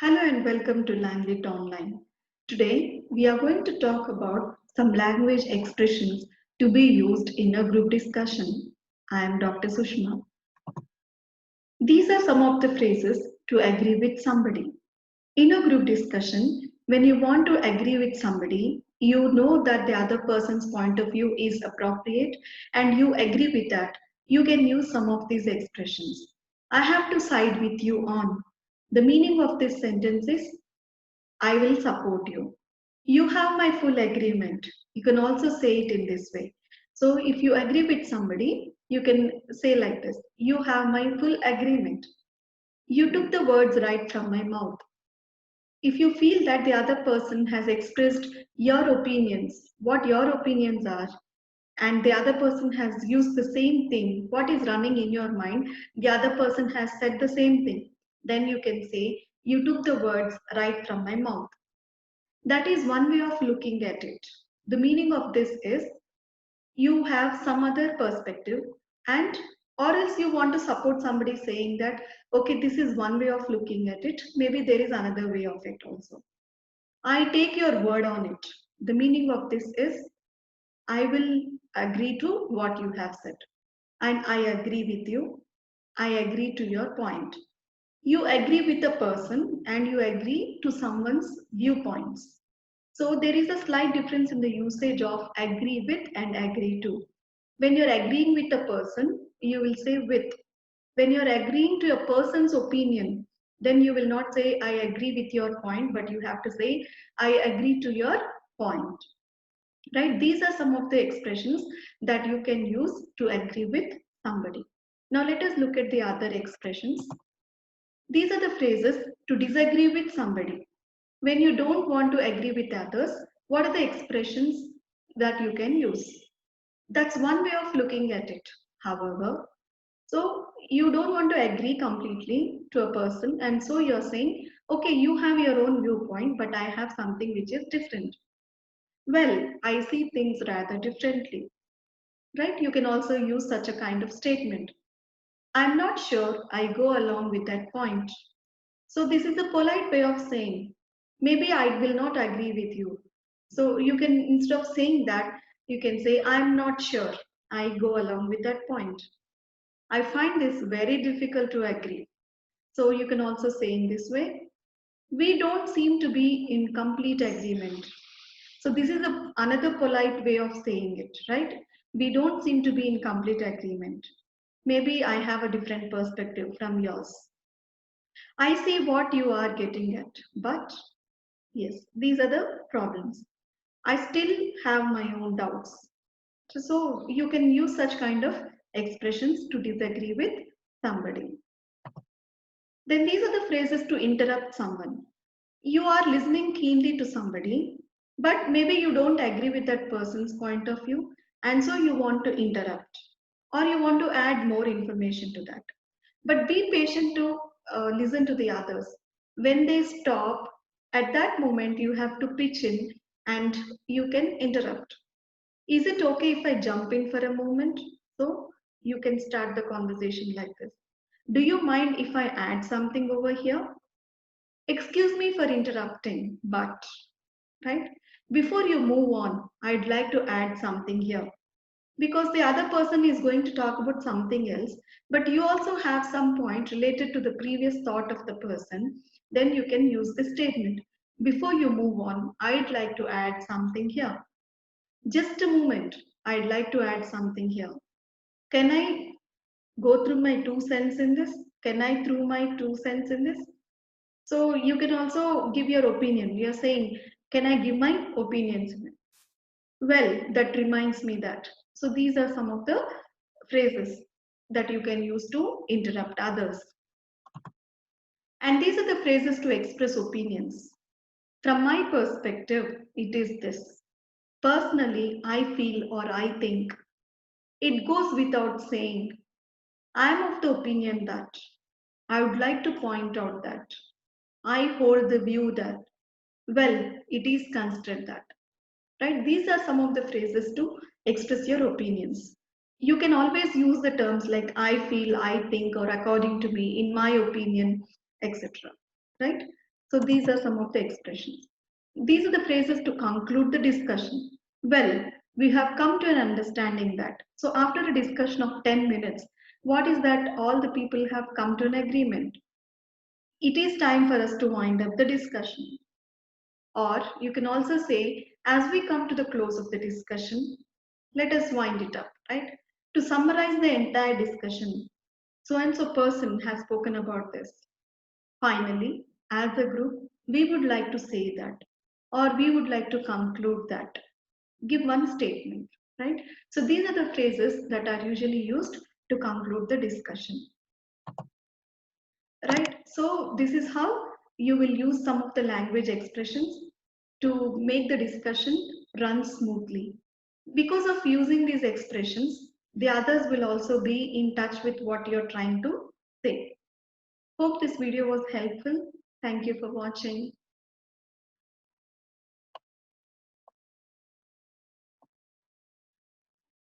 Hello and welcome to Langlit Online. Today we are going to talk about some language expressions to be used in a group discussion. I am Dr. Sushma. These are some of the phrases to agree with somebody. In a group discussion, when you want to agree with somebody, you know that the other person's point of view is appropriate and you agree with that. You can use some of these expressions. I have to side with you on. The meaning of this sentence is I will support you. You have my full agreement. You can also say it in this way. So if you agree with somebody, you can say like this: You have my full agreement. You took the words right from my mouth. If you feel that the other person has expressed your opinions, what your opinions are, and the other person has used the same thing, what is running in your mind, the other person has said the same thing, then you can say, You took the words right from my mouth. That is one way of looking at it. The meaning of this is you have some other perspective, and or else you want to support somebody saying that, okay, this is one way of looking at it. Maybe there is another way of it also. I take your word on it. The meaning of this is I will agree to what you have said. And I agree with you. I agree to your point. You agree with a person and you agree to someone's viewpoints. So there is a slight difference in the usage of agree with and agree to. When you're agreeing with a person, you will say with. When you're agreeing to a person's opinion, then you will not say I agree with your point, but you have to say I agree to your point. Right? These are some of the expressions that you can use to agree with somebody. Now let us look at the other expressions. These are the phrases to disagree with somebody. When you don't want to agree with others, what are the expressions that you can use? That's one way of looking at it. However, so you don't want to agree completely to a person, and so you're saying, okay, you have your own viewpoint, but I have something which is different. Well, I see things rather differently, right? You can also use such a kind of statement. I'm not sure I go along with that point. So this is a polite way of saying, maybe I will not agree with you. So you can, instead of saying that, you can say, I'm not sure I go along with that point. I find this very difficult to agree. So you can also say in this way, we don't seem to be in complete agreement. So this is another polite way of saying it, right? We don't seem to be in complete agreement. Maybe I have a different perspective from yours. I see what you are getting at, but yes, these are the problems. I still have my own doubts. So you can use such kind of expressions to disagree with somebody. Then these are the phrases to interrupt someone. You are listening keenly to somebody, but maybe you don't agree with that person's point of view, and so you want to interrupt or you want to add more information to that. But be patient to listen to the others. When they stop, at that moment you have to pitch in and you can interrupt. Is it okay if I jump in for a moment? So you can start the conversation like this. Do you mind if I add something over here? Excuse me for interrupting, but, right? Before you move on, I'd like to add something here. Because the other person is going to talk about something else, but you also have some point related to the previous thought of the person, then you can use the statement. Before you move on, I'd like to add something here. Just a moment, I'd like to add something here. Can I go through my 2 cents in this? Can I through my 2 cents in this? So you can also give your opinion. You're saying, can I give my opinions? Well, that reminds me that. So these are some of the phrases that you can use to interrupt others. And these are the phrases to express opinions. From my perspective, it is this. Personally, I feel or I think. It goes without saying. I am of the opinion that. I would like to point out that. I hold the view that. Well, it is considered that. Right? These are some of the phrases to express your opinions. You can always use the terms like I feel, I think, or according to me, in my opinion, etc. Right? So these are some of the expressions. These are the phrases to conclude the discussion. Well, we have come to an understanding that. So after a discussion of 10 minutes, what is that all the people have come to an agreement? It is time for us to wind up the discussion. Or you can also say, as we come to the close of the discussion, let us wind it up, right? To summarize the entire discussion, so and so person has spoken about this. Finally, as a group, we would like to say that, or we would like to conclude that. Give one statement, right? So these are the phrases that are usually used to conclude the discussion, right? So this is how you will use some of the language expressions to make the discussion run smoothly. Because of using these expressions, the others will also be in touch with what you're trying to say. Hope this video was helpful. Thank you for watching.